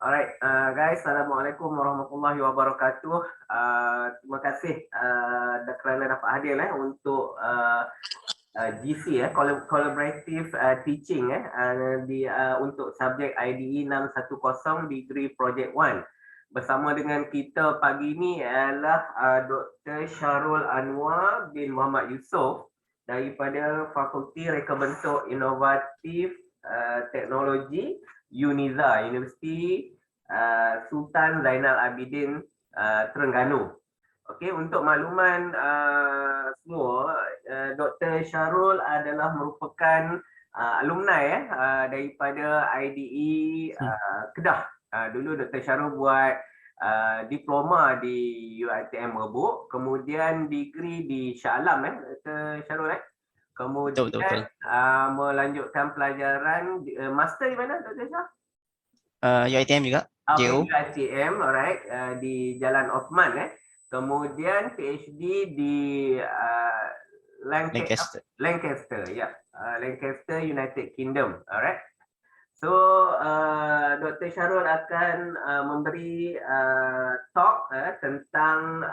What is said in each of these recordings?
Alright, guys, Assalamualaikum warahmatullahi wabarakatuh. Terima kasih kerana dapat hadir untuk GC Collaborative Teaching untuk subjek IDE 610 Degree Project 1. Bersama dengan kita pagi ini ialah Dr. Syarul Anwar bin Muhammad Yusof daripada Fakulti Reka Bentuk Inovatif Teknologi UNIZA, Universiti Sultan Zainal Abidin Terengganu. Okey, untuk makluman semua, Dr. Syarul adalah merupakan alumni daripada IDE Kedah. Dulu Dr. Syarul buat diploma di UiTM Merbuk, kemudian degree di Shah Alam Dr. Syarul Kemudian betul. Melanjutkan pelajaran master di mana Dr. Syah? UiTM juga. JO. UiTM, alright, di Jalan Osman. Kemudian PhD di Lancaster, Lancaster, United Kingdom, alright. So, Dr. Syarul akan memberi talk tentang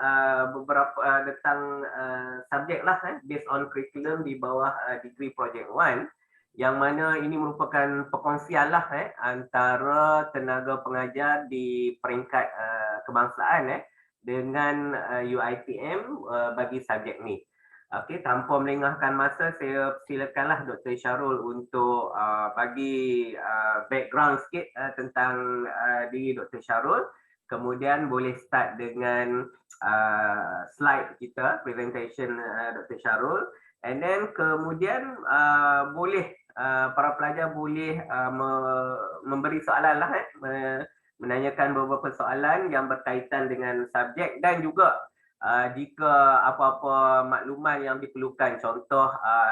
beberapa subjek lah based on curriculum di bawah degree project 1, yang mana ini merupakan perkongsian lah antara tenaga pengajar di peringkat kebangsaan dengan UiTM bagi subjek ni. Okey, tanpa melengahkan masa, saya silakanlah Dr. Syarul untuk bagi background sikit tentang diri Dr. Syarul. Kemudian boleh start dengan slide kita, presentation Dr. Syarul. And then kemudian boleh para pelajar boleh memberi soalan lah, menanyakan beberapa soalan yang berkaitan dengan subjek, dan juga jika apa-apa makluman yang diperlukan, contoh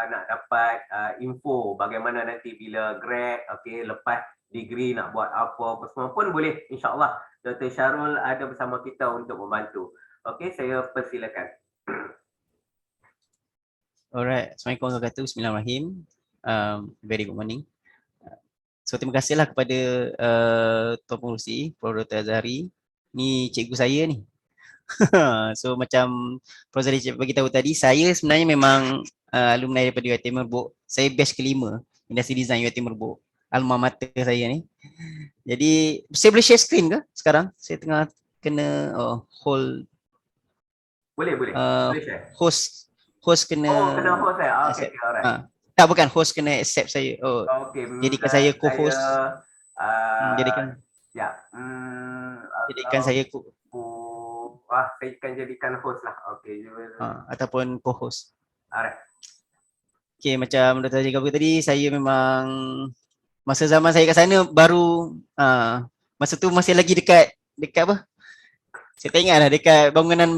nak dapat info bagaimana nanti bila grad, okey, lepas degree nak buat apa semua pun boleh, insyaAllah Dr. Syarul ada bersama kita untuk membantu. Okey, saya persilakan. Alright, Assalamualaikum warahmatullahi wabarakatuh. Bismillahirrahmanirrahim. Very good morning. So terima kasihlah kepada Tuan Pengerusi, Prof. Dr. Azhari. Ni cikgu saya ni. So macam Prof. Azhari bagi tahu tadi, saya sebenarnya memang alumni daripada UiTM Merbuk. Saya batch kelima Industri Design UiTM Merbuk. Alma mater saya ni. Jadi saya boleh share screen ke sekarang? Saya tengah kena hold. Boleh share. Host kena kena host saya. Okey, alright. Tak, bukan, host kena accept saya. Okey, jadikan saya co-host. Jadikan jadikan saya saya akan jadikan host lah. Okey. Ataupun co-host. Alright. Okey, macam Dr. Jaga tadi, saya memang masa zaman saya kat sana baru masa tu masih lagi dekat apa? Saya tak ingat lah, dekat bangunan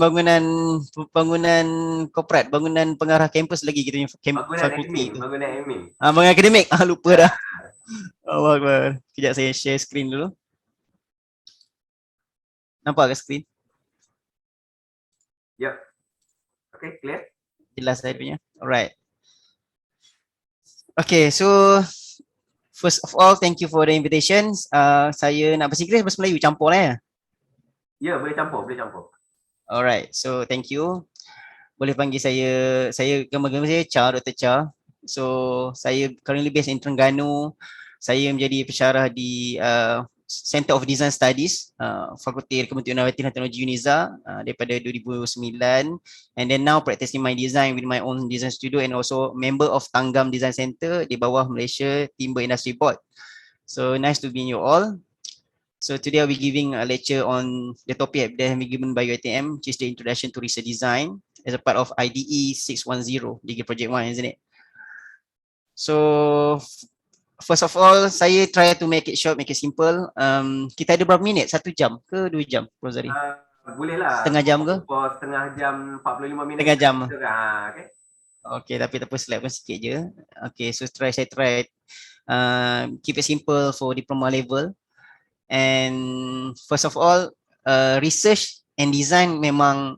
korporat, bangunan pengarah kampus lagi kita punya fakulti tu. Bangunan admin. Bangunan akademik. Lupa dah. Allah Akbar. Kejap saya share screen dulu. Nampak ke screen? Yep. Okay, clear. Jelas saya punya. Alright. Okay, so first of all, thank you for the invitation. Saya nak bahasa Inggeris, bahasa Melayu campur lah ya? Ya, boleh campur. Alright, so thank you. Boleh panggil saya nama saya Cha, Dr. Cha. So saya currently based in Terengganu. Saya menjadi pensyarah di Center of Design Studies, Fakulti Reka Bentuk Inovatif dan Teknologi UNIZA daripada 2009, and then now practicing my design with my own design studio and also member of Tanggam Design Center di bawah Malaysia Timber Industry Board. So nice to meet you all. So today I'll be giving a lecture on the topic that has been given by UiTM, which is the Introduction to Research Design as a part of IDE 610, Degree Project 1, isn't it? So first of all, saya try to make it short, make it simple. Kita ada berapa minit? 1 jam ke 2 jam, Prof. Zari? Boleh lah. Setengah jam ke? Setengah jam, 45 minit. Setengah jam. Okay. Okay, tapi tak apa, slide pun sikit je. Okay, so saya try keep it simple for diploma level. And first of all, research and design memang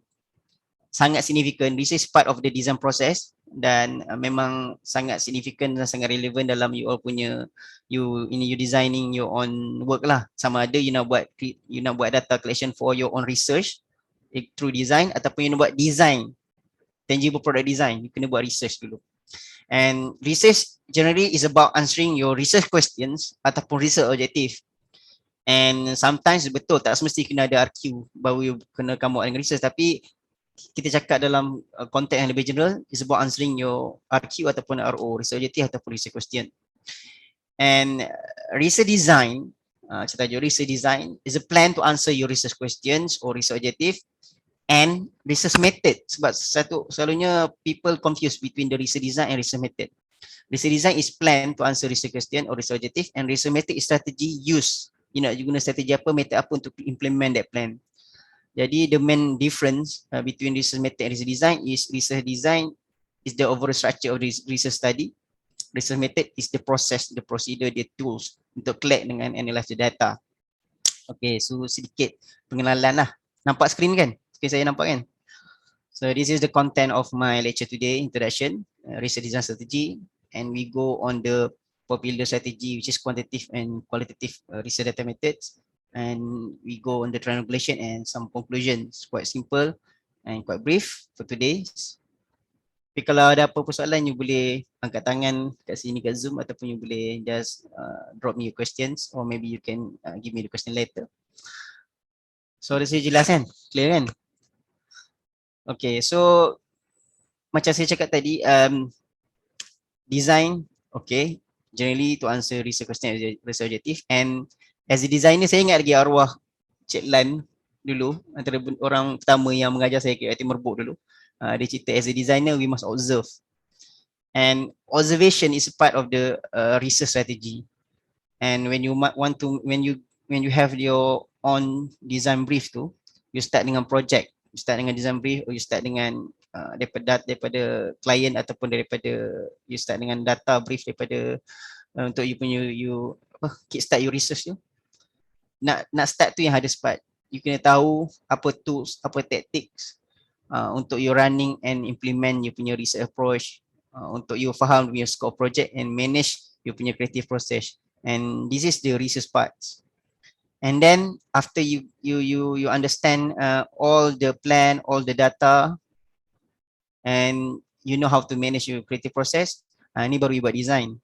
sangat significant. Research is part of the design process. dan memang sangat significant dan sangat relevan dalam you all punya you designing your own work lah. Sama ada you nak buat data collection for your own research through design, ataupun you nak buat design, tangible product design, you kena buat research dulu. And research generally is about answering your research questions ataupun research objective. And sometimes betul tak semesti kena ada RQ baru you kena come out dengan research, tapi kita cakap dalam konteks yang lebih general is about answering your RQ ataupun RO, research objective ataupun research question. And research design, kita tajuk research design is a plan to answer your research questions or research objective and research method. Sebab selalunya people confuse between the research design and research method. Research design is plan to answer research question or research objective, and research method is strategy use. You nak guna strategi apa, method apa untuk implement that plan. Jadi the main difference between research method and research design is the overall structure of research study. Research method is the process, the procedure, the tools untuk collect dengan analyze the data. Okay, so sedikit pengenalan lah. Nampak screen kan? Screen saya nampak kan? So this is the content of my lecture today, introduction, research design strategy, and we go on the popular strategy, which is quantitative and qualitative research data methods, and we go on the triangulation and some conclusions. Quite simple and quite brief for today. Tapi kalau ada apa-apa soalan, you boleh angkat tangan kat sini kat Zoom, ataupun you boleh just drop me your questions, or maybe you can give me the question later. So saya jelas kan? Clear kan? Okay, so macam saya cakap tadi, design, okay, generally to answer research question, research objective. And as a designer, saya ingat lagi arwah Cik Lan dulu, antara orang pertama yang mengajar saya kat Merbuk dulu. Dia cerita, as a designer we must observe, and observation is part of the research strategy. And when you want to, when you have your own design brief tu, you start dengan project, you start dengan design brief, or you start dengan daripada klien, ataupun daripada you start dengan data brief daripada untuk you punya kick start your research tu. Nak start tu yang hardest part. You kena tahu apa tools, apa tactics untuk you running and implement you punya research approach, untuk you faham your scope project and manage you punya creative process. And this is the research parts. And then after you understand all the plan, all the data, and you know how to manage your creative process, ni baru you buat design.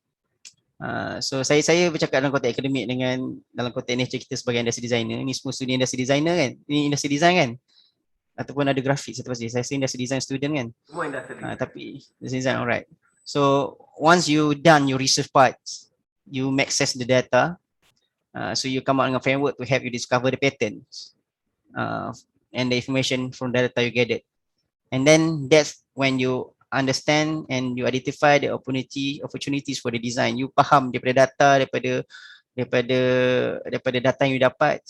So saya bercakap dalam konteks akademik dengan dalam konteks nature kita sebagai industry designer. Ni semua student industry designer kan? Ini industry design kan? Ataupun ada grafik satu pasti. Saya industry design student kan? Semua industry. Tapi industry design, alright. So once you done your research parts, you access the data. So you come out dengan framework to help you discover the patterns and the information from the data you gathered. And then that's when you understand and you identify the opportunities for the design. You faham daripada data, daripada data yang you dapat,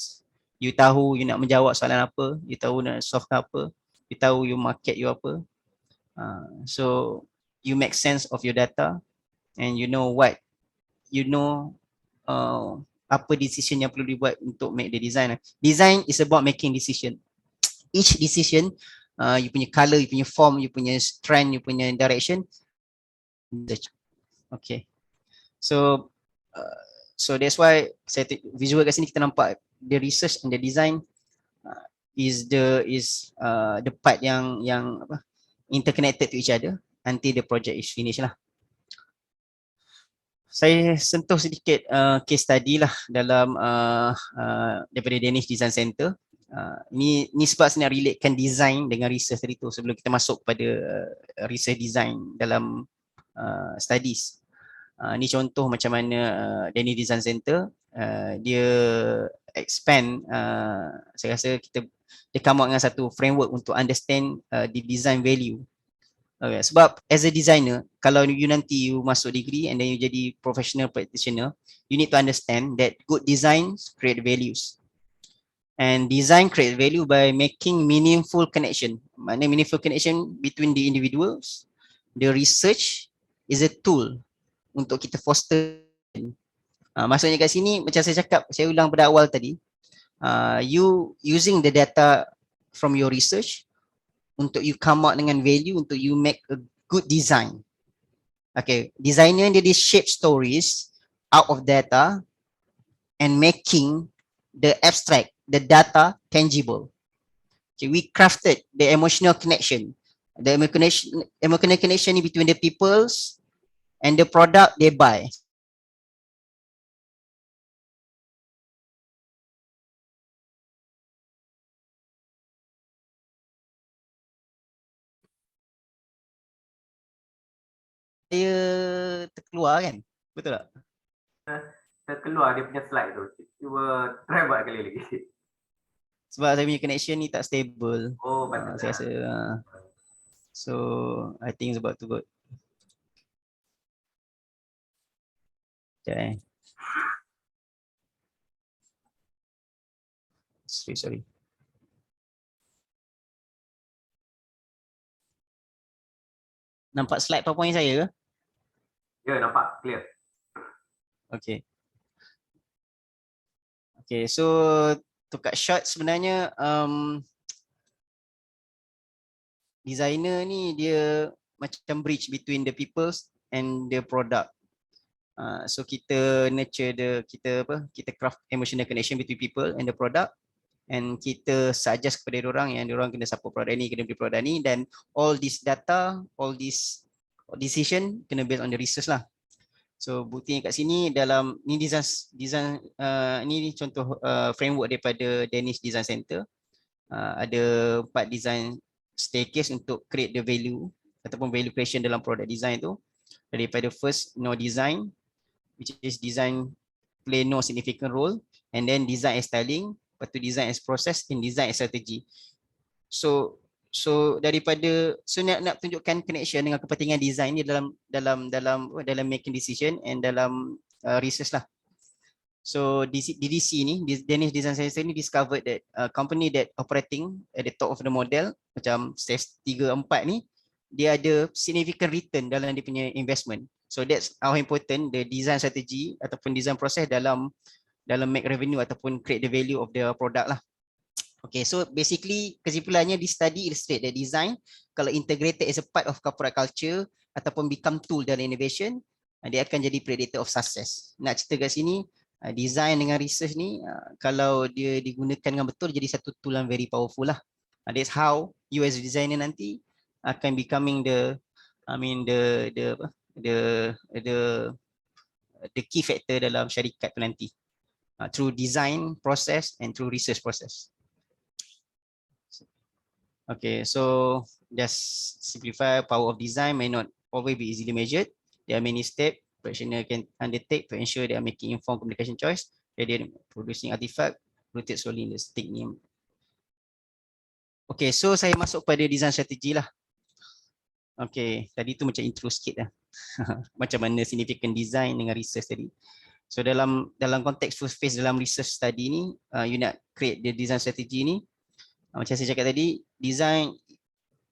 you tahu you nak menjawab soalan apa, you tahu nak solve apa, you tahu you market you apa. So you make sense of your data, and you know apa decision yang perlu dibuat untuk make the design. Design is about making decision. Each decision, you punya color, you punya form, you punya trend, you punya direction. Okay. So that's why saya visual kat sini kita nampak the research and the design is the part yang interconnected to each other until the project is finished lah. Saya sentuh sedikit case study lah dalam daripada Danish Design Center. Ni sebab saya nak relatekan design dengan research tadi tu sebelum kita masuk pada research design dalam studies. Ni contoh macam mana Danish Design Center dia expand, saya rasa dia come out dengan satu framework untuk understand the design value. Okay, sebab as a designer, kalau you nanti you masuk degree and then you jadi professional practitioner, you need to understand that good designs create values. And design create value by making meaningful connection. Maknanya meaningful connection between the individuals. The research is a tool untuk kita foster. Maksudnya kat sini, macam saya cakap, saya ulang pada awal tadi, you using the data from your research untuk you come out dengan value, untuk you make a good design. Okay, designer dia shape stories out of data and making the abstract, the data tangible. Okay, we crafted the emotional connection, the emotional connection between the peoples and the product they buy. Saya terkeluar kan? Betul tak? Terkeluar dia punya slide tu. Cuba try buat kali lagi. Sebab saya punya connection ni tak stable. Oh, patut Saya rasa so I think it's about to go. Okay. Sorry. Nampak slide PowerPoint saya ke? Ya, nampak clear. Okay. Okay, so to cut short sebenarnya designer ni dia macam bridge between the peoples and the product. So kita nurture kita craft emotional connection between people and the product, and kita suggest kepada orang yang orang kena support produk ni, kena beli produk ni, dan all this data, all this decision kena based on the research lah. So buktinya kat sini dalam ni design ni contoh framework daripada Danish Design Center. Ada 4 design staircase untuk create the value ataupun value creation dalam product design tu. Daripada first no design, which is design play no significant role, and then design as styling, lepas tu design as process, and design as strategy. So daripada nak tunjukkan connection dengan kepentingan design ni dalam making decision and dalam research lah. So DDC ni, Danish Design Center ni discovered that company that operating at the top of the model macam stage 3, 4 ni, dia ada significant return dalam dia punya investment. So that's how important the design strategy ataupun design process dalam make revenue ataupun create the value of the product lah. Okay, so basically kesimpulannya di study illustrate that design kalau integrated as a part of corporate culture ataupun become tool dalam innovation, dia akan jadi predictor of success. Nak cerita kat sini, design dengan research ni kalau dia digunakan dengan betul jadi satu tool yang very powerful lah. That's how you as a designer nanti akan becoming the key factor dalam syarikat tu nanti. Through design process and through research process. Okay, so just simplify, power of design may not always be easily measured. There are many steps practitioner can undertake to ensure they are making informed communication choice. They are producing artifact rooted solely in the stick name. Okay, so saya masuk pada design strategi lah. Okay, tadi tu macam intro sikit lah. Macam mana significant design dengan research tadi. So dalam konteks first phase dalam research study ni, you nak create the design strategy ni, macam saya cakap tadi, design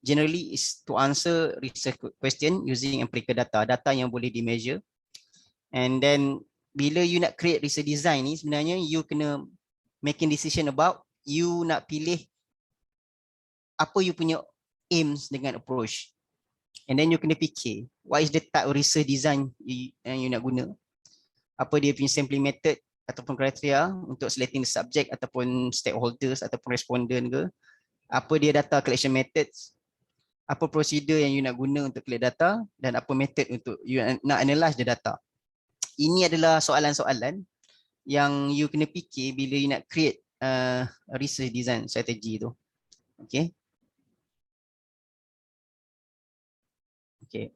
generally is to answer research question using empirical data yang boleh di measure. And then bila you nak create research design ni, sebenarnya you kena making decision about you nak pilih apa you punya aims dengan approach. And then you kena fikir what is the type of research design yang you nak guna. Apa dia punya sampling method ataupun kriteria untuk selecting the subject ataupun stakeholders ataupun respondent ke. Apa dia data collection methods, apa prosedur yang you nak guna untuk collect data, dan apa method untuk you nak analyze the data. Ini adalah soalan-soalan yang you kena fikir bila you nak create research design strategy tu. Okay. Okay.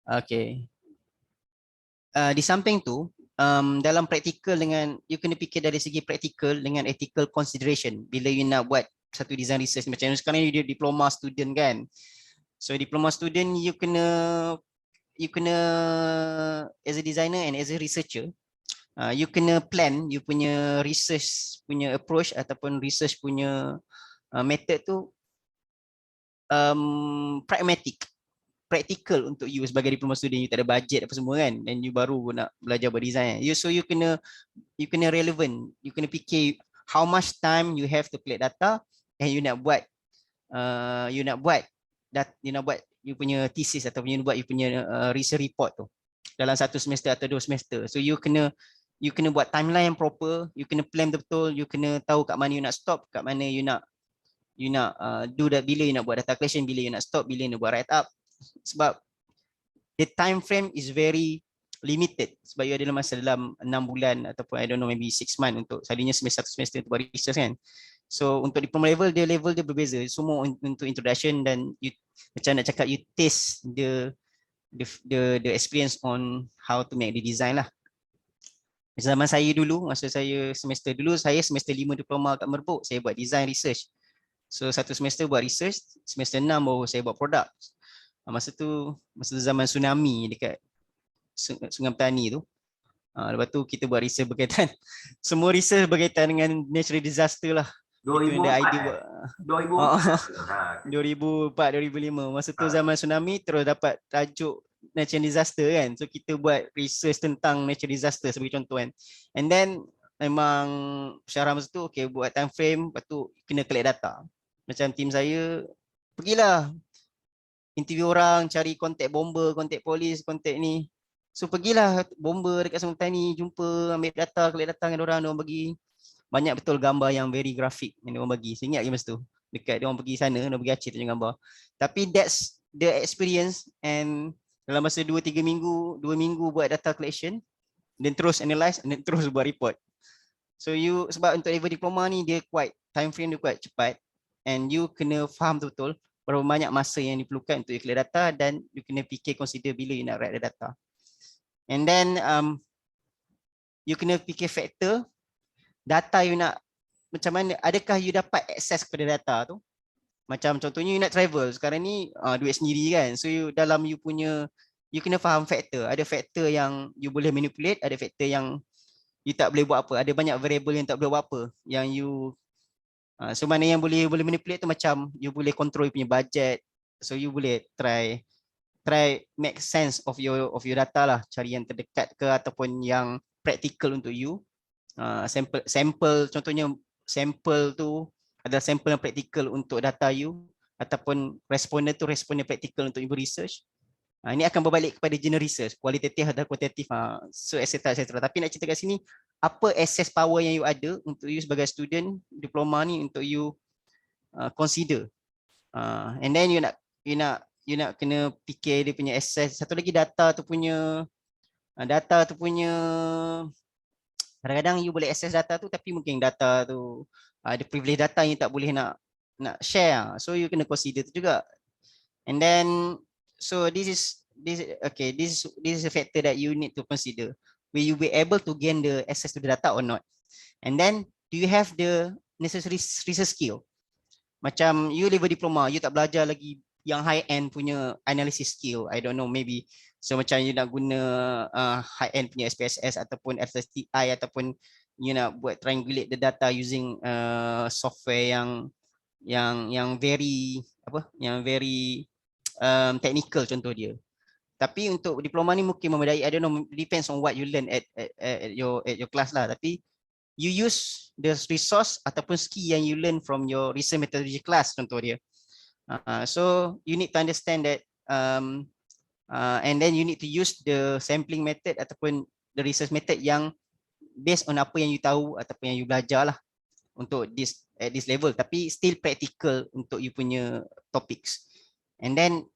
Okay. Di samping tu, dalam praktikal dengan you kena fikir dari segi praktikal dengan ethical consideration bila you nak buat satu design research. Macam sekarang you diploma student kan. So diploma student you kena as a designer and as a researcher, you kena plan you punya research punya approach ataupun research punya method tu pragmatic, practical untuk you sebagai diploma student. You tak ada budget apa semua kan, dan you baru nak belajar buat design. So you kena relevant, you kena fikir how much time you have to collect data and you nak buat you nak buat you punya thesis atau you buat you punya research report tu dalam 1 semester atau 2 semester. So you kena buat timeline yang proper, you kena plan betul, you kena tahu kat mana you nak stop, kat mana you nak do that, bila you nak buat data collection, bila you nak stop, bila you nak buat write up. Sebab the time frame is very limited sebab you ada masa dalam 6 bulan ataupun I don't know maybe 6 months untuk selalunya satu semester untuk buat research kan. So untuk diploma level dia berbeza, semua untuk introduction dan you, macam nak cakap you taste the experience on how to make the design lah. Zaman saya dulu, masa saya semester 5 diploma kat Merbuk, saya buat design research. So satu semester buat research, semester 6 baru saya buat produk. Masa zaman tsunami dekat Sungai Petani tu. Lepas tu kita buat research berkaitan semua research berkaitan dengan natural disaster lah. 2004 2005. Masa tu zaman tsunami terus dapat tajuk natural disaster kan. So kita buat research tentang natural disaster sebagai contoh kan. And then memang syarah masa tu okay, buat time frame, lepas tu kena collect data. Macam tim saya pergilah interview orang, cari kontak bomber, kontak polis, kontak ni. So pergilah bomber dekat Sungai Petani, jumpa, ambil data, collect data dengan orang bagi banyak betul gambar yang very grafik yang diorang bagi. Saya ingat lagi masa tu. Dekat diorang pergi sana, diorang pergi Aceh tunjuk gambar. Tapi that's the experience, and dalam masa 2-3 minggu, 2 minggu buat data collection, then terus analyze, and then terus buat report. So you, sebab untuk level diploma ni dia quite, time frame dia quite cepat, and you kena faham betul berapa banyak masa yang diperlukan untuk you collect data, dan you kena fikir, consider bila you nak write the data. And then you kena fikir faktor data you nak, macam mana, adakah you dapat akses kepada data tu. Macam contohnya you nak travel, sekarang ni duit sendiri kan. So you dalam you punya, you kena faham faktor. Ada faktor yang you boleh manipulate, ada faktor yang you tak boleh buat apa. Ada banyak variable yang tak boleh buat apa. Yang you, so mana yang boleh manipulate tu macam you boleh control you punya budget. So you boleh try make sense of your data lah, cari yang terdekat ke ataupun yang practical untuk you. Sample contohnya sampel tu adalah sampel yang practical untuk data you, ataupun responden tu responden practical untuk you research. Ini akan berbalik kepada general research, kualitatif atau kuantitatif, so etc. Tapi nak cerita kat sini, apa access power yang you ada untuk you sebagai student diploma ni untuk you consider. And then you nak kena fikir dia punya access. Satu lagi data tu punya kadang-kadang you boleh access data tu tapi mungkin data tu ada privilege data yang tak boleh nak share. So you kena consider tu juga. And then so this is a factor that you need to consider. Will you be able to gain the access to the data or not? And then do you have the necessary research skill? Macam you level diploma, you tak belajar lagi yang high end punya analysis skill. I don't know, maybe so macam you nak guna high end punya SPSS ataupun FSTI, ataupun you nak buat triangulate the data using software yang very technical contoh dia. Tapi untuk diploma ni mungkin memadai. I don't know, depends on what you learn at your class lah. Tapi you use the resource ataupun skill yang you learn from your research methodology class contoh dia. So you need to understand that and then you need to use the sampling method ataupun the research method yang based on apa yang you tahu ataupun yang you belajar lah untuk at this level, tapi still practical untuk you punya topics. And then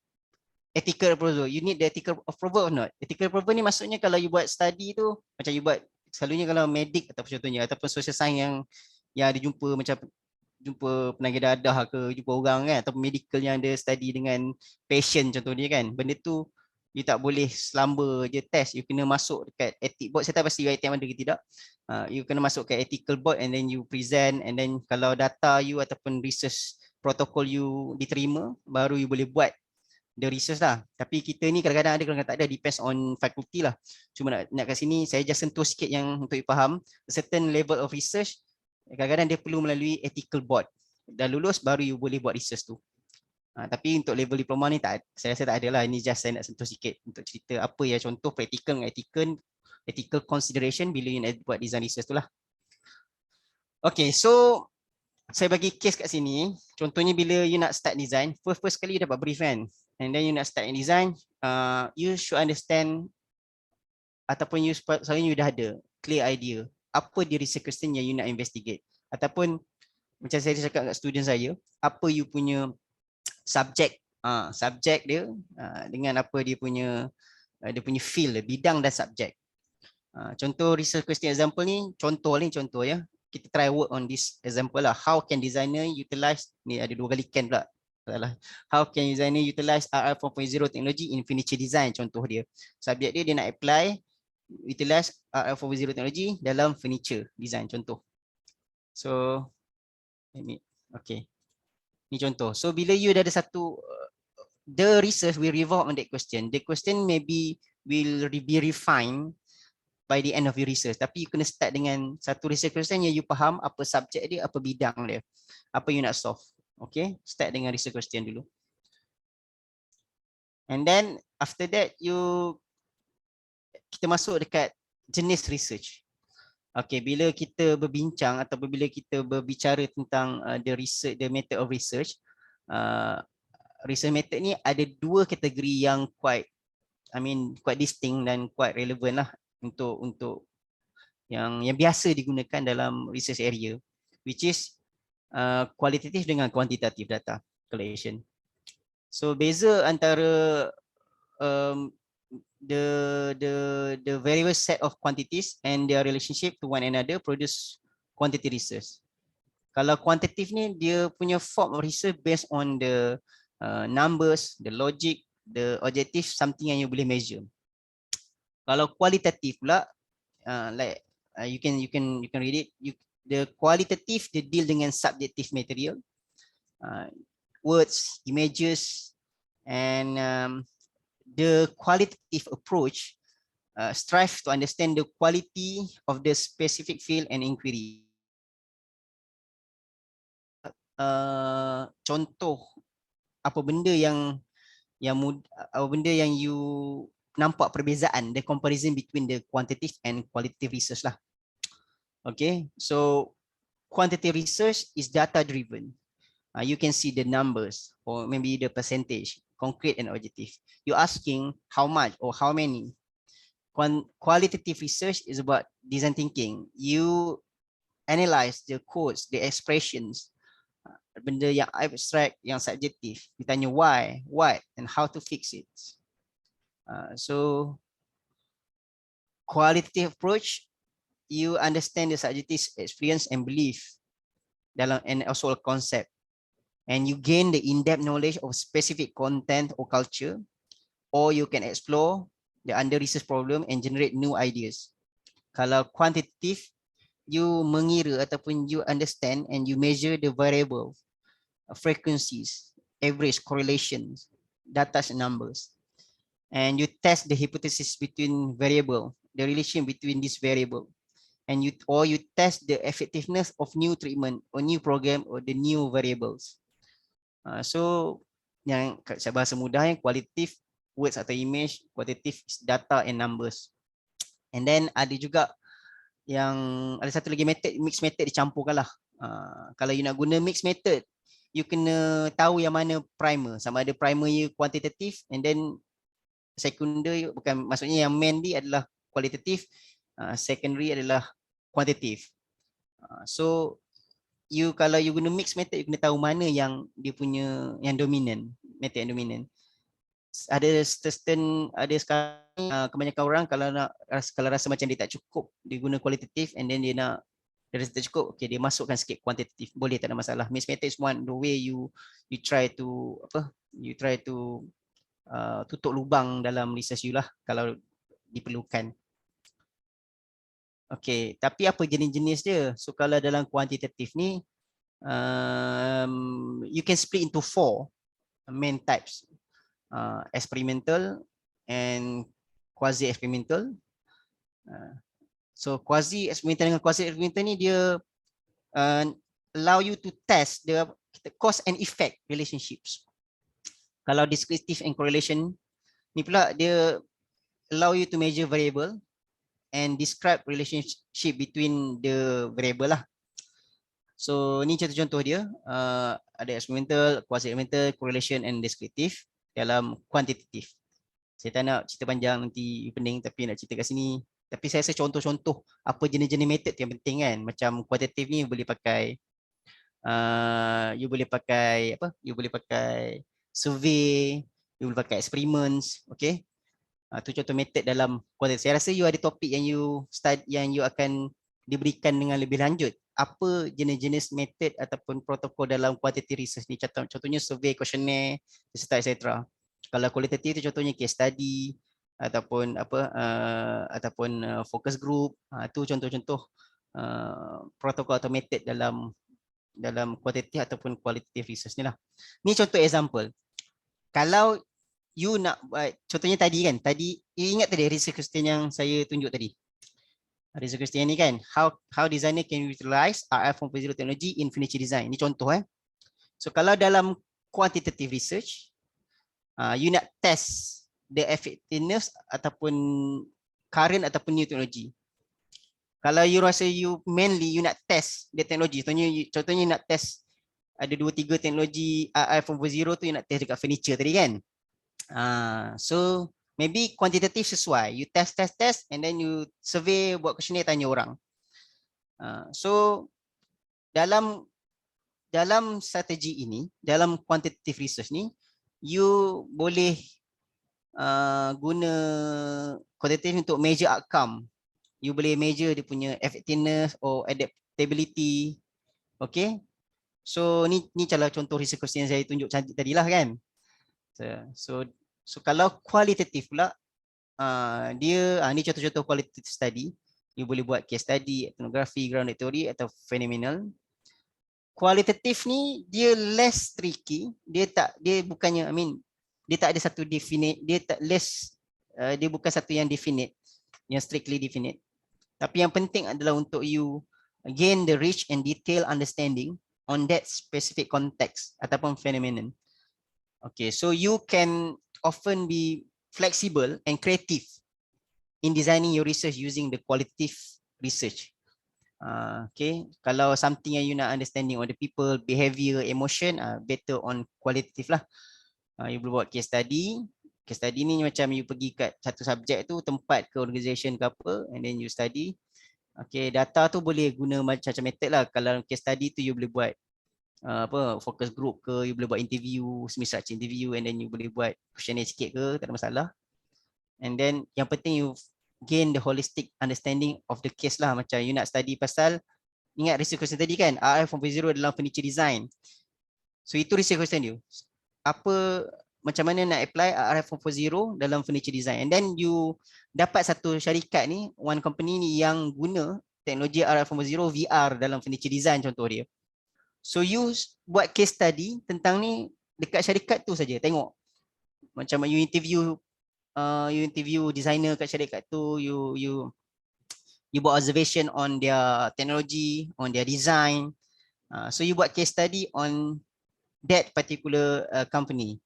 ethical approval, you need the ethical approval or not? Ethical approval ni maksudnya kalau you buat study tu, macam you buat selalunya kalau medik ataupun contohnya, ataupun social science yang ada jumpa macam jumpa penaga dadah ke, jumpa orang kan, ataupun medical yang ada study dengan patient contohnya kan, benda tu you tak boleh selamba je test, you kena masuk dekat ethic board. Saya tak pasti UiTM ada ke tidak. You kena masuk ke ethical board and then you present, and then kalau data you ataupun research protokol you diterima, baru you boleh buat the research lah. Tapi kita ni kadang-kadang ada, kadang-kadang tak ada, depends on faculty lah. Cuma nak kat sini saya just sentuh sikit yang untuk you faham, certain level of research kadang-kadang dia perlu melalui ethical board. Dah lulus baru you boleh buat research tu. Tapi untuk level diploma ni saya rasa tak ada lah. Ini just saya nak sentuh sikit untuk cerita apa ya contoh practical dengan ethical consideration bila you nak buat design research tu lah. Okay, so saya bagi case kat sini. Contohnya bila you nak start design, first kali you dapat brief kan, and then you nak start in design, you should understand ataupun selalunya you dah ada clear idea apa dia research question yang you nak investigate, ataupun macam saya cakap kat student saya, apa you punya subjek, subjek dia dengan apa dia punya field, bidang dan subjek. Contoh research question example ni, contoh ya. Kita try work on this example lah. How can designer utilize, ni ada 2 kali can pula. How can designer utilize RF 4.0 technology in furniture design, contoh dia. Subjek dia nak apply utilize RF 4.0 technology dalam furniture design, contoh. So okay, ni contoh. So bila you dah ada satu, the research will revolve on that question. The question maybe will be refined by the end of your research. Tapi you kena start dengan satu research question yang you faham apa subjek dia, apa bidang dia, apa you nak solve. Okay, start dengan research question dulu. And then after that kita masuk dekat jenis research. Okay, bila kita berbincang atau bila kita berbicara tentang the method of research, research method ni ada 2 kategori yang quite distinct dan quite relevant lah untuk yang biasa digunakan dalam research area, which is kualitatif dengan kuantitatif data collection. So beza antara the various set of quantities and their relationship to one another produce quantity research. Kalau kuantitatif ni dia punya form of research based on the numbers, the logic, the objective, something yang you boleh measure. Kalau kualitatif pula, you can read it. The qualitative dia deal dengan subjective material, words, images, and the qualitative approach strive to understand the quality of the specific field and inquiry. Contoh apa benda yang you nampak perbezaan, the comparison between the quantitative and qualitative research lah. Okay, so quantitative research is data driven. You can see the numbers or maybe the percentage, concrete and objective. You're asking how much or how many. Qualitative research is about design thinking. You analyze the codes, the expressions, benda yang abstract, yang subjektif. You tanya why, what, and how to fix it. So qualitative approach, you understand the subjective experience and belief dalam, and also a concept, and you gain the in-depth knowledge of specific content or culture, or you can explore the under research problem and generate new ideas. Kalau quantitative, you mengira ataupun you understand and you measure the variable, frequencies, average, correlations, data and numbers, and you test the hypothesis between variable, the relation between this variable, and you test the effectiveness of new treatment or new program or the new variables. So yang bahasa mudah yang qualitative words atau image, quantitative data and numbers. And then ada juga yang ada satu lagi method, mixed method dicampurkan lah. Kalau you nak guna mixed method, you kena tahu yang mana primer, sama ada primer you quantitative and then secondary, bukan, maksudnya yang mainly adalah kualitatif, secondary adalah kuantitatif. So kalau you guna mixed method, you kena tahu mana yang dia punya yang dominant, method yang dominant. Ada sekarang kebanyakan orang kalau rasa macam dia tak cukup, dia guna kualitatif and then dia rasa tak cukup, okay, dia masukkan sikit kuantitatif, boleh, tak ada masalah. Mixed method is one the way you try to tutup lubang dalam research you lah kalau diperlukan. Okay, tapi apa jenis-jenis dia? So kalau dalam kuantitatif ni, you can split into 4 main types. Experimental and quasi-experimental. So quasi-experimental dengan quasi-experimental ni dia allow you to test the cause and effect relationships. Kalau descriptive and correlation ni pula dia allow you to measure variable and describe relationship between the variable lah. So ni contoh-contoh dia, ada experimental, quasi-experimental, correlation and descriptive dalam kuantitatif. Saya tak nak cerita panjang nanti pening, tapi nak cerita kat sini. Tapi saya rasa contoh-contoh apa jenis-jenis method yang penting kan. Macam kuantitatif ni boleh pakai you boleh pakai apa? You boleh pakai survey, you boleh pakai experiments, okay? Tu contoh method dalam kuantitatif. Saya rasa you ada topik yang you start, yang you akan diberikan dengan lebih lanjut. Apa jenis-jenis method ataupun protokol dalam quantitative research ni? Contohnya survey, questionnaire, etc. Kalau kualitatif tu contohnya case study ataupun focus group. Tu contoh-contoh protokol atau method dalam kuantitatif ataupun qualitative research ni lah. Ni contoh example. Kalau you nak buat, contohnya tadi kan, tadi you ingat tadi research question yang saya tunjuk tadi? Research question ni kan, how designer can utilize RF 4.0 technology in furniture design. Ni contoh So kalau dalam quantitative research, you nak test the effectiveness ataupun current ataupun new technology. Kalau you rasa you mainly you nak test the technology, contohnya you nak test ada 2-3 teknologi RF 4.0 tu you nak test dekat furniture tadi kan. So maybe kuantitatif sesuai, you test and then you survey, buat questionnaire, tanya orang. So dalam strategi ini, dalam quantitative research ni, you boleh guna quantitative untuk measure outcome. You boleh measure dia punya effectiveness or adaptability. Okay. So ni cara contoh research question yang saya tunjuk cantik tadi lah kan. So kalau kualitatif pula, dia ni contoh-contoh qualitative study. You boleh buat case study, ethnography, grounded theory atau phenomenal. Kualitatif ni dia less tricky. Dia bukannya, dia tak ada satu definite, dia bukan satu yang definite, yang strictly definite. Tapi yang penting adalah untuk you gain the rich and detailed understanding on that specific context ataupun phenomenon. Okay, so you can often be flexible and creative in designing your research using the qualitative research. Okay, kalau something yang you nak understanding on the people, behavior, emotion, better on qualitative lah. You boleh buat case study. Case study ni macam you pergi kat satu subjek tu, tempat ke organisation ke apa, and then you study. Okay, data tu boleh guna macam-macam method lah. Kalau case study tu you boleh buat focus group ke, you boleh buat interview, semi-structure interview, and then you boleh buat questionnaire sikit ke, tak ada masalah. And then yang penting you gain the holistic understanding of the case lah. Macam you nak study pasal, ingat research question tadi kan, RF 4.0 dalam furniture design. So itu research question you. Macam mana nak apply RF 4.0 dalam furniture design. And then you dapat satu syarikat ni, one company ni yang guna teknologi RF 4.0 VR dalam furniture design contoh dia. So you buat case study tentang ni dekat syarikat tu saja. Tengok macam you interview designer kat syarikat tu, you buat observation on their technology, on their design. So you buat case study on that particular company.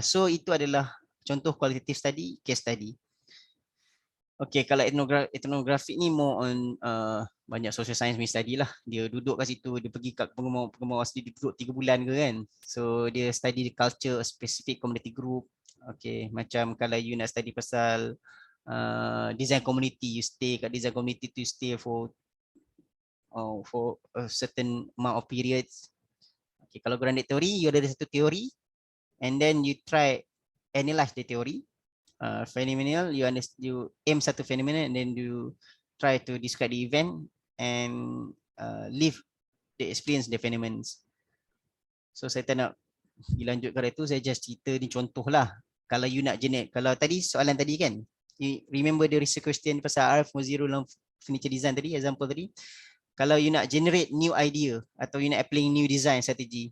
So itu adalah contoh qualitative study, case study. Okay, kalau ethnographic ni more on banyak social science punya study lah. Dia duduk kat situ, dia pergi kat pengemau asli, dia duduk 3 bulan ke kan. So dia study the culture, a specific community group. Okay, macam kalau you nak study pasal design community, you stay kat design community tu, you stay for a certain amount of periods. Okay, kalau grounded theory, you ada satu teori, and then you try analyze the theory. Phenomenal, you aim satu phenomenon, and then you try to describe the event and live the experience the phenomenon. So saya tak nak dilanjut kat itu, saya just cerita ni contoh lah. Kalau you nak generate, kalau tadi soalan tadi kan, you remember the research question pasal RF 4.0 dalam furniture design tadi, example tadi. Kalau you nak generate new idea atau you nak applying new design strategy,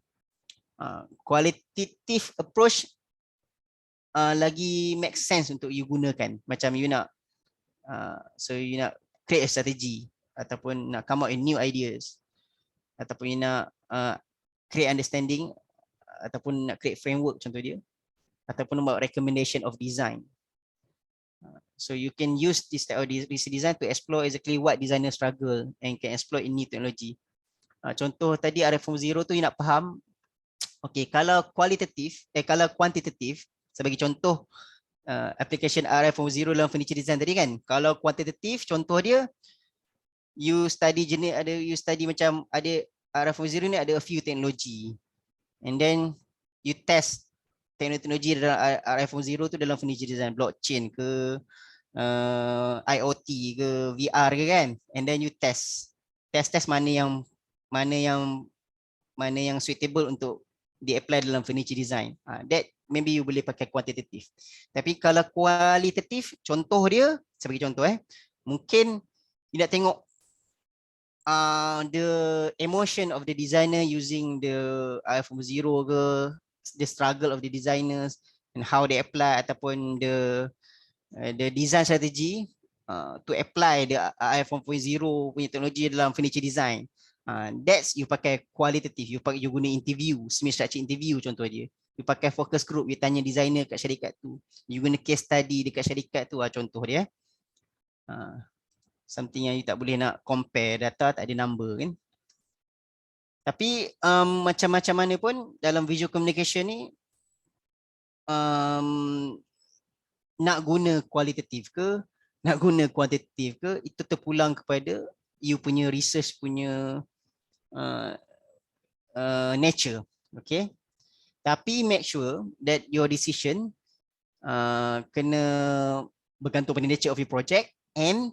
qualitative approach lagi make sense untuk you gunakan. Macam you nak so you nak create a strategy ataupun nak come out with new ideas ataupun you nak create understanding ataupun nak create framework contoh dia, ataupun buat recommendation of design. So you can use this type of research design to explore exactly what designer struggle and can explore in new technology. Contoh tadi RF0 tu you nak faham. Okay, kalau kalau kuantitatif, sebagai contoh application RF0 dalam furniture design tadi kan. Kalau kuantitatif, contoh dia, you study macam ada RF0 ni ada a few teknologi. And then you test teknologi dalam RF0 tu dalam furniture design, blockchain ke, IoT ke, VR ke kan. And then you test mana yang suitable untuk di-apply dalam furniture design. That maybe you boleh pakai kuantitatif. Tapi kalau kualitatif, contoh dia, sebagai contoh mungkin you nak tengok the emotion of the designer using the RF0 ke, the struggle of the designers and how they apply, ataupun the design strategy to apply the RF1.0 punya teknologi dalam furniture design. That's you pakai kualitatif, you guna interview, semi structure interview contoh dia. You pakai focus group, you tanya designer kat syarikat tu. You guna case study dekat syarikat tu, contoh dia. Something yang you tak boleh nak compare data, tak ada number kan. Tapi macam-macam mana pun dalam visual communication ni, nak guna kualitatif ke, nak guna kuantitatif ke, itu terpulang kepada you punya research punya nature. Okay. Tapi make sure that your decision kena bergantung pada nature of your project and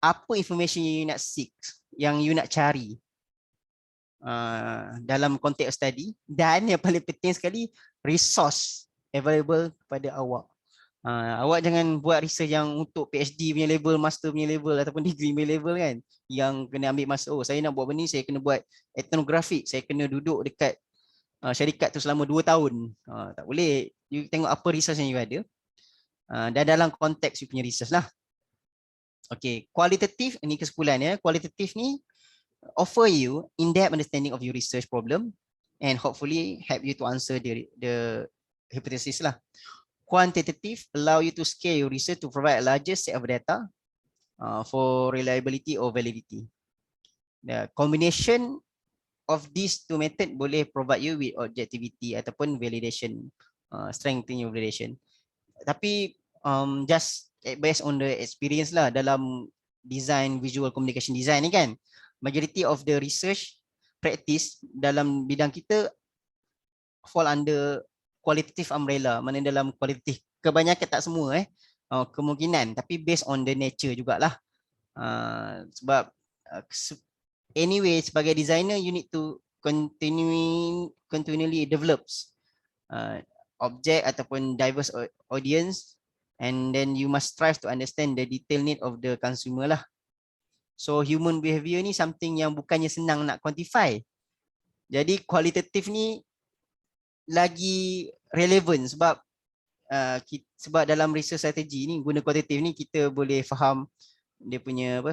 apa information you nak seek, yang you nak cari dalam konteks study, dan yang paling penting sekali, resource available kepada awak. Awak jangan buat research yang untuk PhD punya level, master punya level ataupun degree punya level kan, yang kena ambil masa. Oh, saya nak buat benda ni, saya kena buat ethnographic, saya kena duduk dekat syarikat tu selama 2 tahun. Tak boleh. You tengok apa research yang you ada, dan dalam konteks you punya research lah. Okay, kualitatif ni kesimpulannya. Kualitatif ni offer you in-depth understanding of your research problem and hopefully help you to answer the hypothesis lah. Quantitative allow you to scale your research to provide a larger set of data for reliability or validity. The combination of these two methods boleh provide you with objectivity ataupun validation, strengthening your validation. Tapi just based on the experience lah dalam design, visual communication design ni kan, majority of the research practice dalam bidang kita fall under qualitative umbrella. Mana dalam kualitatif, kebanyakan tak semua kemungkinan, tapi based on the nature jugalah. Sebab anyway, sebagai designer you need to continually develops object ataupun diverse audience, and then you must strive to understand the detailed need of the consumer lah. So human behavior ni something yang bukannya senang nak quantify. Jadi kualitatif ni lagi relevan sebab sebab dalam research strategi ni guna kualitatif ni kita boleh faham dia punya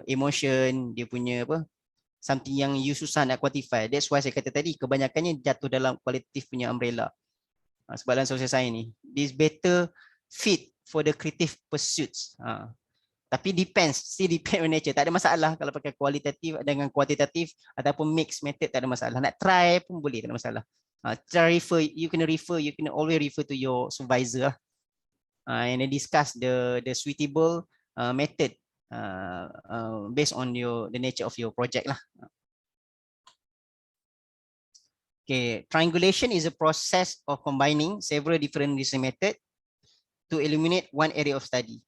emotion, dia punya something yang you susah nak quantify. That's why saya kata tadi kebanyakannya jatuh dalam kualitatif punya umbrella. Sebab dalam social science ni this better fit for the creative pursuits. Tapi still depend on nature. Tak ada masalah kalau pakai kualitatif dengan kuantitatif ataupun mix method, tak ada masalah. Nak try pun boleh, tak ada masalah. You can always refer to your supervisor and then discuss the suitable method based on the nature of your project lah. Okay, triangulation is a process of combining several different research methods to illuminate one area of study.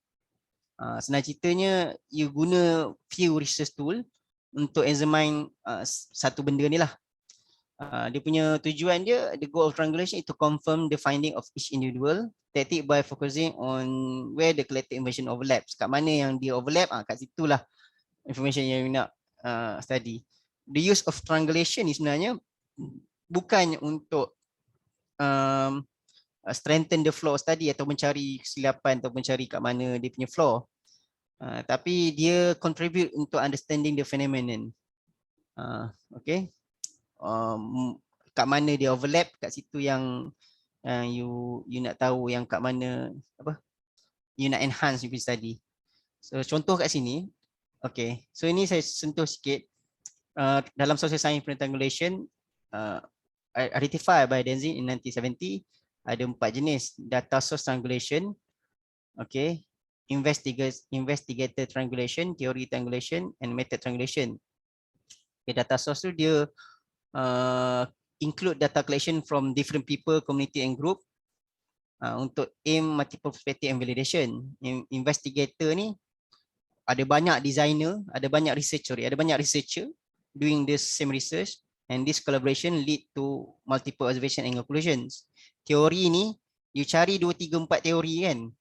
Senang ceritanya, you guna few research tool untuk examine satu benda ni lah. Dia punya tujuan dia, the goal of triangulation is to confirm the finding of each individual tactic by focusing on where the collected information overlaps. Kat mana yang dia overlap, kat situlah information yang you nak study. The use of triangulation ni sebenarnya bukan untuk strengthen the flow study atau mencari kesilapan atau mencari kat mana dia punya flow, tapi dia contribute untuk understanding the phenomenon. Okay, kat mana dia overlap, kat situ yang you nak tahu yang kat mana you nak enhance your study. So contoh kat sini, okay, so ini saya sentuh sikit. dalam social science triangulation identified by Denzin in 1970, ada 4 jenis: data source triangulation, okay, investigator triangulation, theory triangulation, and method triangulation. Okay, data source tu dia include data collection from different people, community and group untuk aim multiple perspective and validation. Investigator ni ada banyak designer, ada banyak researcher doing this same research, and this collaboration lead to multiple observation and conclusions. Teori ni you cari 2 3 4 teori kan,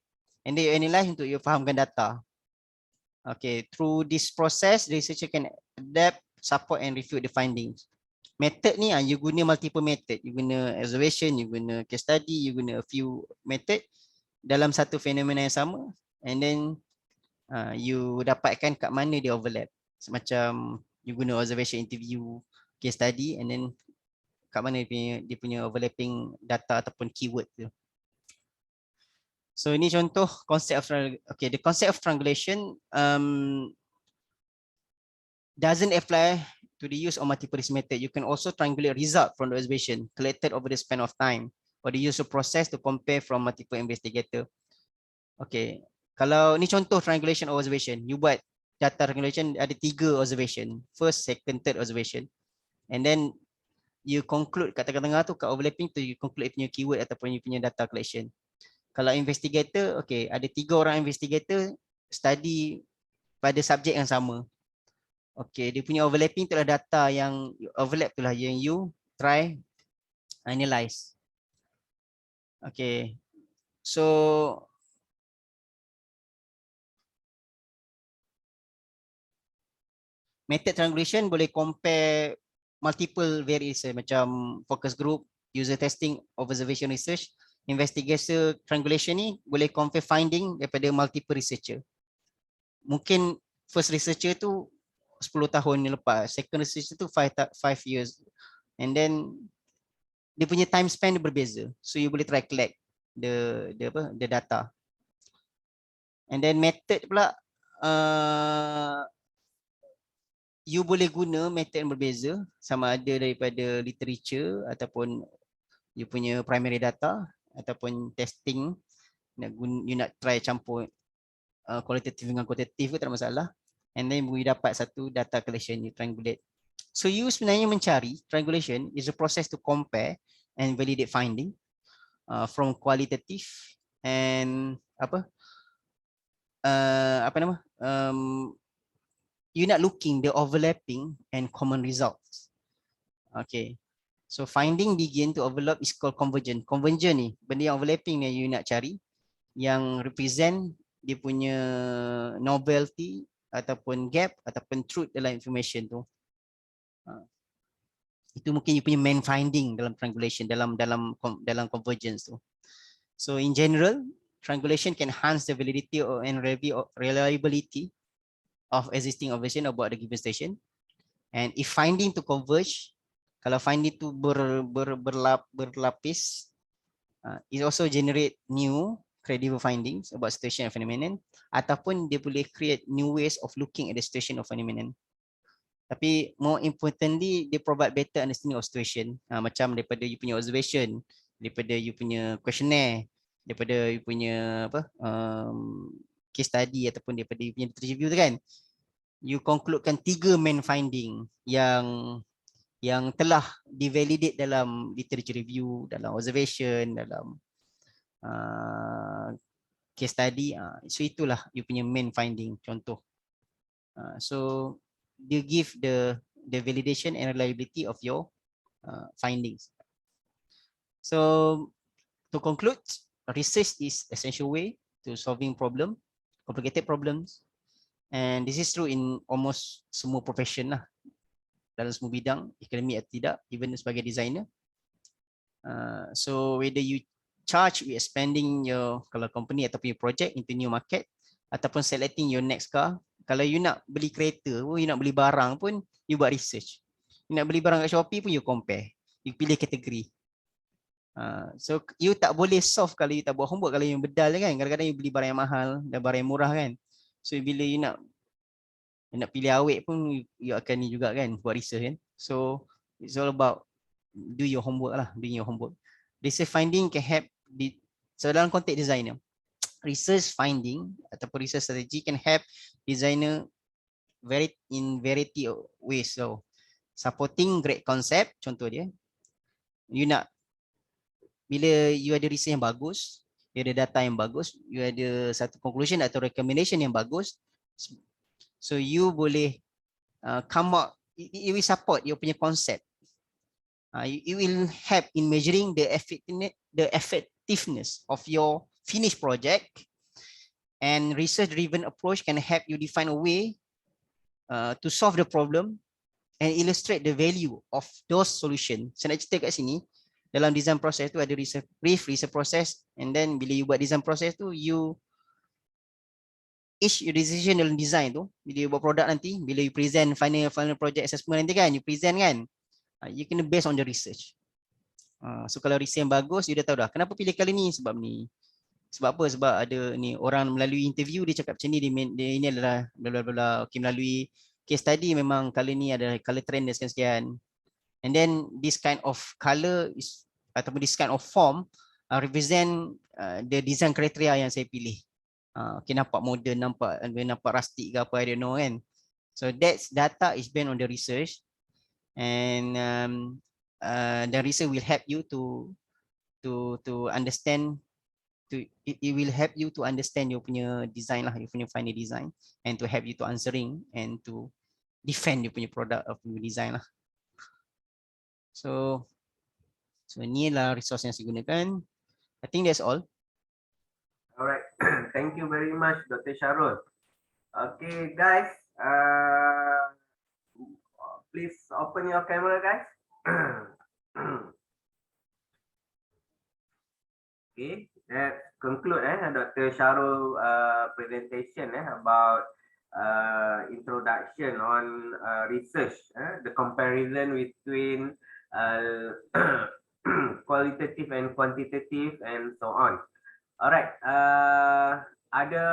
and then you analyze untuk you fahamkan data. Okay, through this process the researcher can adapt, support and refute the findings. Method ni you guna multiple method, you guna observation, you guna case study, you guna a few method dalam satu fenomena yang sama, and then you dapatkan kat mana dia overlap. Semacam you guna observation, interview, case study, and then kat mana dia punya overlapping data ataupun keyword tu. So ini contoh konsep of the concept of triangulation doesn't apply to the use of multiple risk method. You can also triangulate result from the observation collected over the span of time, or the use of process to compare from multiple investigator. Okay, kalau ni contoh triangulation or observation, you buat data triangulation ada 3 observation, first, second, third observation, and then you conclude kat tengah-tengah tu, kat overlapping tu you conclude punya keyword ataupun you punya data collection. Kalau investigator, okay, ada 3 orang investigator study pada subjek yang sama. Okay, dia punya overlapping tu lah data yang overlap tu lah yang you try analyze. Okay, so method triangulation boleh compare multiple variation macam focus group, user testing, observation research. Investigator triangulation ni boleh compare finding daripada multiple researcher. Mungkin first researcher tu 10 tahun yang lepas, second researcher tu 5 years, and then dia punya time span dia berbeza, so you boleh try collect the data. And then method pula, you boleh guna method yang berbeza, sama ada daripada literature ataupun you punya primary data ataupun testing. You nak try campur qualitative dengan quantitative, tak ada masalah. And then we dapat satu data collection, you triangulate. So you sebenarnya mencari, triangulation is a process to compare and validate finding from qualitative and you nak looking the overlapping and common results. Okay, so finding begin to overlap is called convergent. Convergent ni benda yang overlapping ni you nak cari, yang represent dia punya novelty ataupun gap ataupun truth dalam information tu. Itu mungkin you punya main finding dalam triangulation, dalam convergence tu. So in general, triangulation can enhance the validity and reliability of existing observation about the given station. And if finding to converge, kalau finding tu berlapis, it also generate new credible findings about situation and phenomenon, ataupun dia boleh create new ways of looking at the situation of phenomenon. Tapi more importantly, dia provide better understanding of situation, macam daripada you punya observation, daripada you punya questionnaire, daripada you punya case study ataupun daripada you punya literature review tu kan, you concludekan 3 main finding yang telah divalidate dalam literature review, dalam observation, dalam case study. So itulah you punya main finding, contoh. So you give the validation and reliability of your findings. So to conclude, research is essential way to solving complicated problems, and this is true in almost semua profession lah, dalam semua bidang, akademik atau tidak, even sebagai designer. So whether you charge with expanding your kalau company ataupun your project into new market, ataupun selecting your next car, kalau you nak beli kereta pun, you nak beli barang pun, you buat research. You nak beli barang kat Shopee pun, you compare, you pilih kategori. So you tak boleh solve kalau you tak buat homework. Kalau you bedal kan, kadang-kadang you beli barang yang mahal dan barang yang murah kan. So bila you nak nak pilih awet pun you akan ni juga kan, buat research kan. So it's all about do your homework lah, doing your homework. Research finding can help di, so dalam konteks design ni, research finding ataupun research strategy can help designer in variety of ways. So supporting great concept, contoh dia, you nak, bila you ada research yang bagus, you ada data yang bagus, you ada satu conclusion atau recommendation yang bagus, so you boleh come up, it will support you punya concept. It will help in measuring the effectiveness of your finished project, and research-driven approach can help you define a way to solve the problem and illustrate the value of those solutions. Saya nak cerita kat sini, dalam design process tu ada research brief, research process, and then bila you buat design process tu, you each decision dalam design tu, bila you buat produk nanti, bila you present final project assessment nanti kan, you present kan, you kena based on the research. So kalau research yang bagus, you dah tahu dah kenapa pilih kali ni, sebab ni. Sebab apa? Sebab ada ni orang melalui interview dia cakap macam ni, dia ini adalah bla bla bla. Okay, melalui case study memang color ni ada color trend dan sekian-sekian. And then this kind of color is, ataupun this kind of form represent the design criteria yang saya pilih. Okay, nampak modern, nampak rustic ke apa, I don't know kan. So that's data is based on the research, and the research will help you to understand, it will help you to understand your punya design lah, your punya final design, and to help you to answering and to defend your punya product of your design lah. So ni lah resource yang saya gunakan. I think that's all. Alright, thank you very much Dr. Syarul. Okay guys, please open your camera guys. Okay, that conclude Dr. Syarul presentation about introduction on research, the comparison between qualitative and quantitative and so on. Alright, ada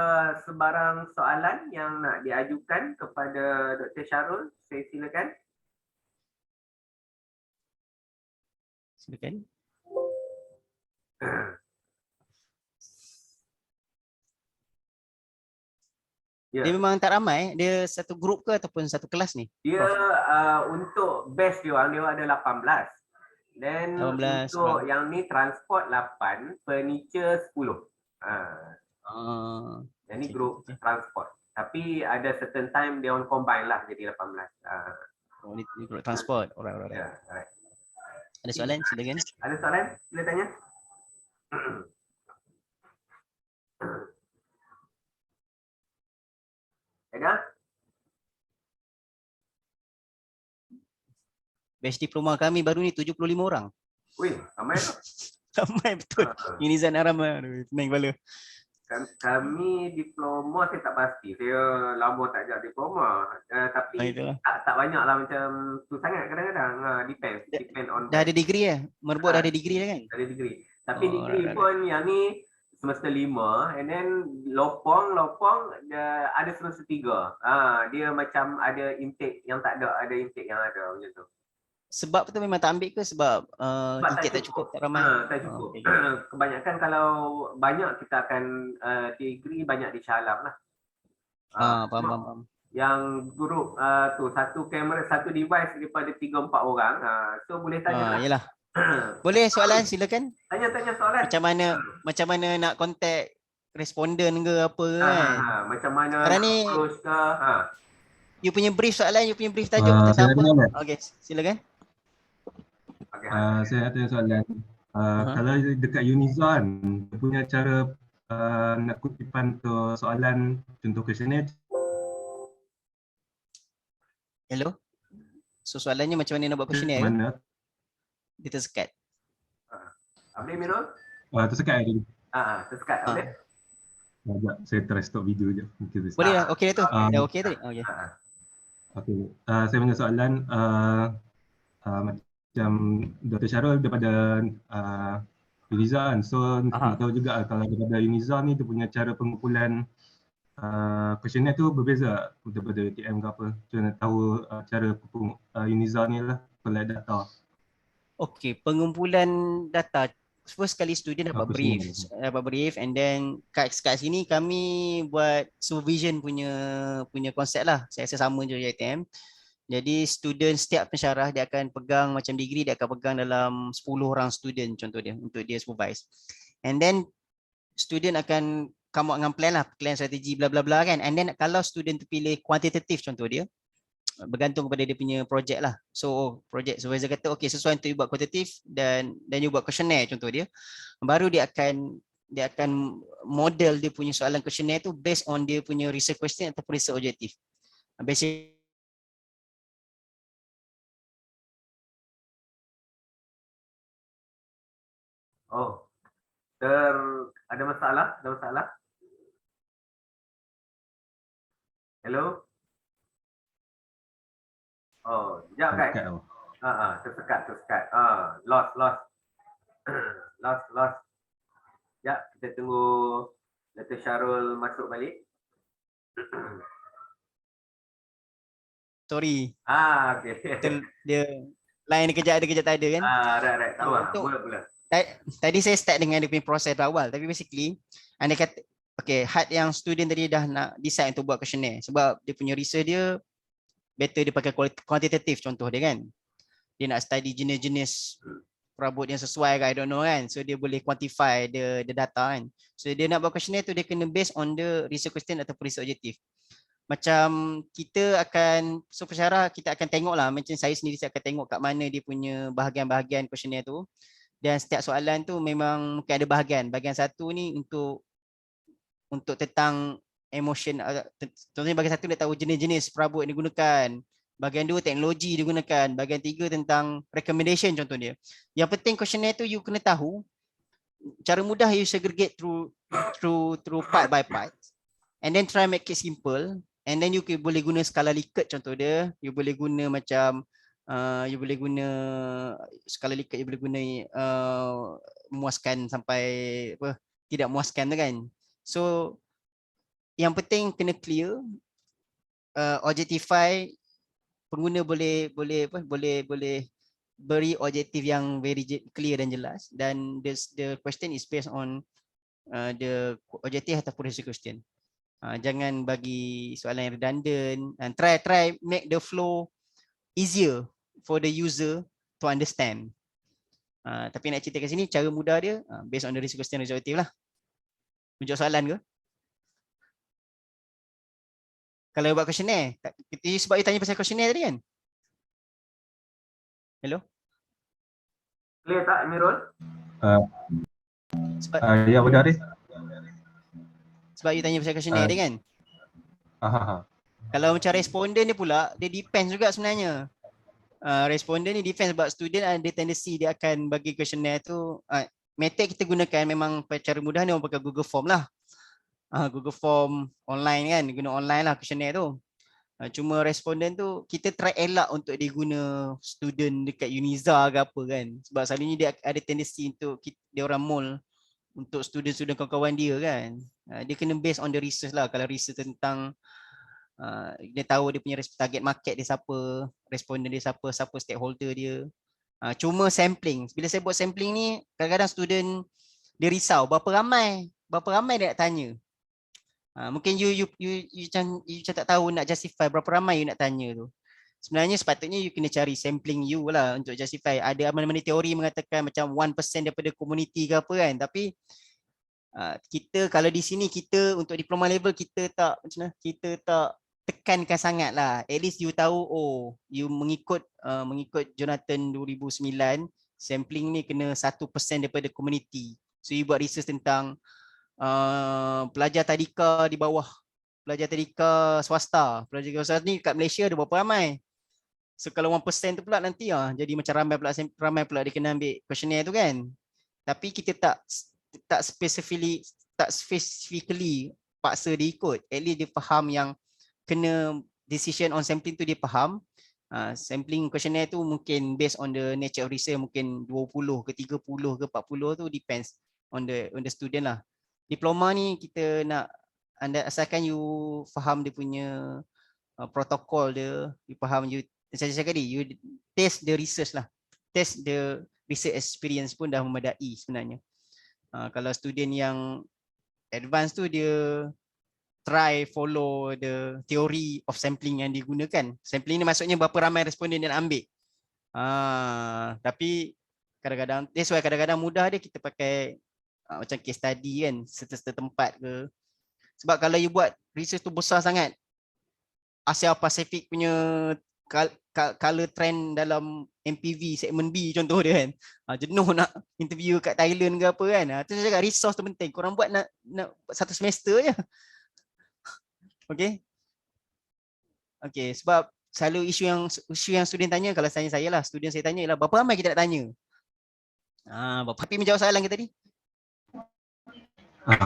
sebarang soalan yang nak diajukan kepada Dr. Syarul? Saya silakan. Silakan. Yeah. Dia memang tak ramai, dia satu grup ke ataupun satu kelas ni? Dia untuk batch dia ada 18. Dan 18, untuk yang ni transport 8, furniture 10. Yang ni grup transport. Tapi ada certain time dia on combine lah jadi 18. Oh, ni grup transport. Alright. Yeah, alright. Ada soalan? Silakan. Ada soalan? Sila tanya. Ada? Batch diploma kami baru ni 75 orang. Wih, ramai tu. Ramai betul. Ini Zan Aram, pening kepala. Kami diploma saya tak pasti. Saya lama tak ajak diploma. Tapi tak banyak lah macam tu sangat kadang-kadang. Depend on. Dah ada degree Merbot dah ada degree dah kan? Ada degree. Tapi degree pun yang ni semester 5, and then lopong ada semester 3. Dia macam ada intake yang tak ada intake yang ada macam tu. Sebab tu memang tak ambil ke sebab intake tak cukup, tak ramai? Tak cukup. Kebanyakan kalau banyak kita akan degree banyak di Shah Alam lah. Faham. Yang grup tu satu kamera, satu device daripada 3-4 orang. So boleh tanya lah. Yelah. Boleh soalan, silakan. Tanya soalan. Macam mana nak contact responden ke apa kan? Macam mana sekarang nak ni approach ke? You punya brief soalan, you punya brief tajuk tentang apa? Okey, silakan. Saya ada soalan. Kalau dekat Unizon punya cara nak kutipan tu soalan contoh questionnaire. Hello. So soalannya macam mana nak buat questionnaire? Mana? Dia tersekat. Boleh Mirul? Tersekat tadi. Tersekat. Boleh? Sekejap, saya try stop video je. Boleh lah, okey dah tu. Dah okey tadi? Okey. Okey. Saya punya soalan macam Dr. Syarul daripada Unizon. So nak tahu juga kalau daripada Unizon ni dia punya cara pengumpulan questionnaire tu berbeza daripada UTM ke apa. So nak tahu cara UNIZA ni lah, collect data. Okey, pengumpulan data. First kali student dapat brief, and then kat sini kami buat supervision punya konsep lah. Saya rasa sama je UiTM. Jadi student setiap pensyarah dia akan pegang macam degree, dia akan pegang dalam 10 orang student contoh dia untuk dia supervise. And then student akan come out dengan plan strategi bla bla bla kan. And then kalau student tu pilih kuantitatif contoh dia, bergantung kepada dia punya projek lah. So projek supervisor kata okey sesuai untuk you buat kuantitatif dan you buat questionnaire contoh dia. Baru dia akan model dia punya soalan questionnaire tu based on dia punya research question ataupun research objektif. Basic Oh, ada masalah? Ada masalah? Hello? Oh, sekejap kan? Tersekat. Lost. Lost. Ya, kita tunggu Dr. Syarul masuk balik. Sorry. Okay. Dia line dia kejap ada kejap tak ada kan. Right. Tak apa. Boleh. Tadi saya start dengan dia punya proses awal, tapi basically anda kata okay, hard yang student tadi dah nak decide untuk buat questionnaire sebab dia punya research dia better dia pakai kuantitatif contoh dia kan. Dia nak study jenis-jenis perabot yang sesuai ke I don't know kan. So dia boleh quantify the data kan. So dia nak buat questionnaire tu dia kena based on the research question ataupun research objektif. Macam kita akan, so pensyarah kita akan tengok lah, macam saya sendiri saya akan tengok kat mana dia punya bahagian-bahagian questionnaire tu. Dan setiap soalan tu memang mungkin ada bahagian satu ni untuk tentang emotion, contohnya bahagian satu dia tahu jenis-jenis perabot yang digunakan, bahagian dua teknologi digunakan, bahagian tiga tentang recommendation contoh dia. Yang penting questionnaire tu you kena tahu, cara mudah you segregate through part by part and then try make it simple, and then you boleh guna skala Likert contoh dia, you boleh guna macam skala Likert, you boleh guna memuaskan sampai tidak memuaskan tu kan. So yang penting kena clear, objectify, pengguna boleh beri objektif yang very clear dan jelas, dan the question is based on the objektif ataupun research question. Jangan bagi soalan yang redundant, and try make the flow easier for the user to understand. Tapi nak cerita kat sini cara mudah dia based on the research question objektif lah. Menjawab soalan ke? Kalau buat questionnaire, sebab you tanya pasal questionnaire tadi kan? Hello? Clear tak Amirul? Ya benar ni. Sebab you tanya pasal questionnaire tadi kan? Kalau macam responden ni pula, dia depends juga sebenarnya. Responden ni depends sebab student ada tendency dia akan bagi questionnaire tu, method kita gunakan memang cara mudah ni orang pakai Google Form lah. Google Form online kan, guna online lah questionnaire tu. Cuma responden tu kita try elak untuk diguna student dekat UNIZA ke apa kan. Sebab selalunya dia ada tendency untuk dia orang mall untuk student-student kawan-kawan dia kan. Dia kena based on the research lah. Kalau research tentang dia tahu dia punya target market dia siapa, responden dia siapa stakeholder dia. Cuma sampling, bila saya buat sampling ni kadang-kadang student dia risau berapa ramai dia nak tanya. Mungkin you macam tak tahu nak justify berapa ramai you nak tanya tu. Sebenarnya sepatutnya you kena cari sampling you lah untuk justify. Ada mana-mana teori mengatakan macam 1% daripada community ke apa kan. Tapi kita kalau di sini kita untuk diploma level kita tak tekankan sangat lah. At least you tahu you mengikut Jonathan 2009, sampling ni kena 1% daripada community. So you buat research tentang pelajar tadika di bawah, pelajar tadika swasta. Pelajar swasta ni kat Malaysia ada berapa ramai? So kalau 1% tu pula nanti jadi macam ramai pula dia kena ambil questionnaire tu kan. Tapi kita tak specifically paksa dia ikut. At least dia faham yang kena decision on sampling tu dia faham. Sampling questionnaire tu mungkin based on the nature of research mungkin 20 ke 30 ke 40 tu depends on the student lah. Diploma ni kita nak anda asalkan you faham dia punya protokol dia, you faham, you saya cakap tadi, you test the research lah, test the research experience pun dah memadai sebenarnya. Kalau student yang advance tu dia try follow the theory of sampling yang digunakan. Sampling ni maksudnya berapa ramai responden dia nak ambil. Tapi kadang-kadang, that's why kadang-kadang mudah dia kita pakai macam case study kan, serta-serta tempat ke. Sebab kalau you buat research tu besar sangat, Asia Pacific punya color trend dalam MPV segmen B contoh dia kan, jenuh nak interview kat Thailand ke apa kan. Tu saya cakap resource tu penting, korang buat nak satu semester je. Okay. Okay, sebab selalu isu yang student tanya, kalau saya lah, student saya tanya ialah berapa ramai kita nak tanya. Tapi menjawab soalan kita tadi.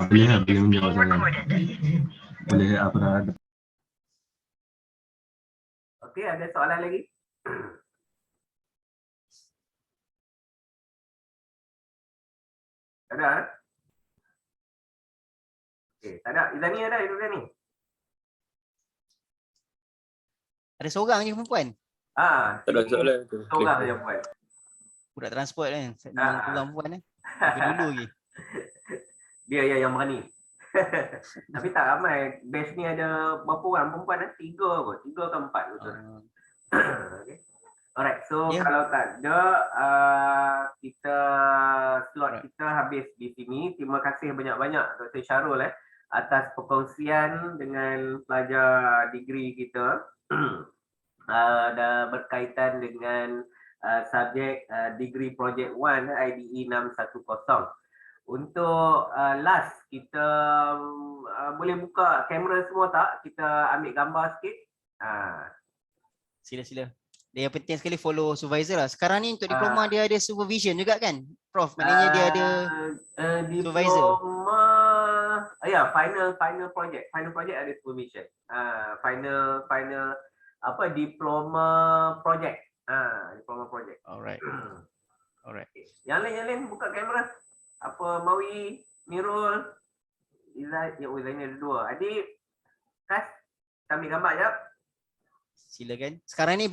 Boleh menjawab soalan. Boleh apa dah. Okey, ada soalan lagi? Ada? Okey, tak ada. Izani ada, Izani. Ada seorang je perempuan. Tak ada soalan tu. Seorang je perempuan. Budak transport kan. Memang kurang perempuan kan. Dari dulu lagi. Dia yang berani. Tapi tak ramai. Batch ni ada berapa orang perempuan? 3 kot. 3 ke 4 betul. Okay. Alright, so kalau tak ada, kita slot kita habis di sini. Terima kasih banyak-banyak Dr. Syarul atas perkongsian dengan pelajar degree kita. Dah berkaitan dengan subjek degree project 1 IDE 610. Untuk last, kita boleh buka kamera semua tak? Kita ambil gambar sikit. Sila. Dia yang penting sekali follow supervisor lah. Sekarang ni untuk diploma dia ada supervision juga kan? Prof, maknanya dia ada supervisor. Diploma, ya, final project. Final project ada supervision. Final diploma project. Diploma project. Alright. Yang lain buka kamera. Apa Mawi, Mirul, Izani ada 2. Adik, Kas, kami gambar jap. Silakan. Sekarang ni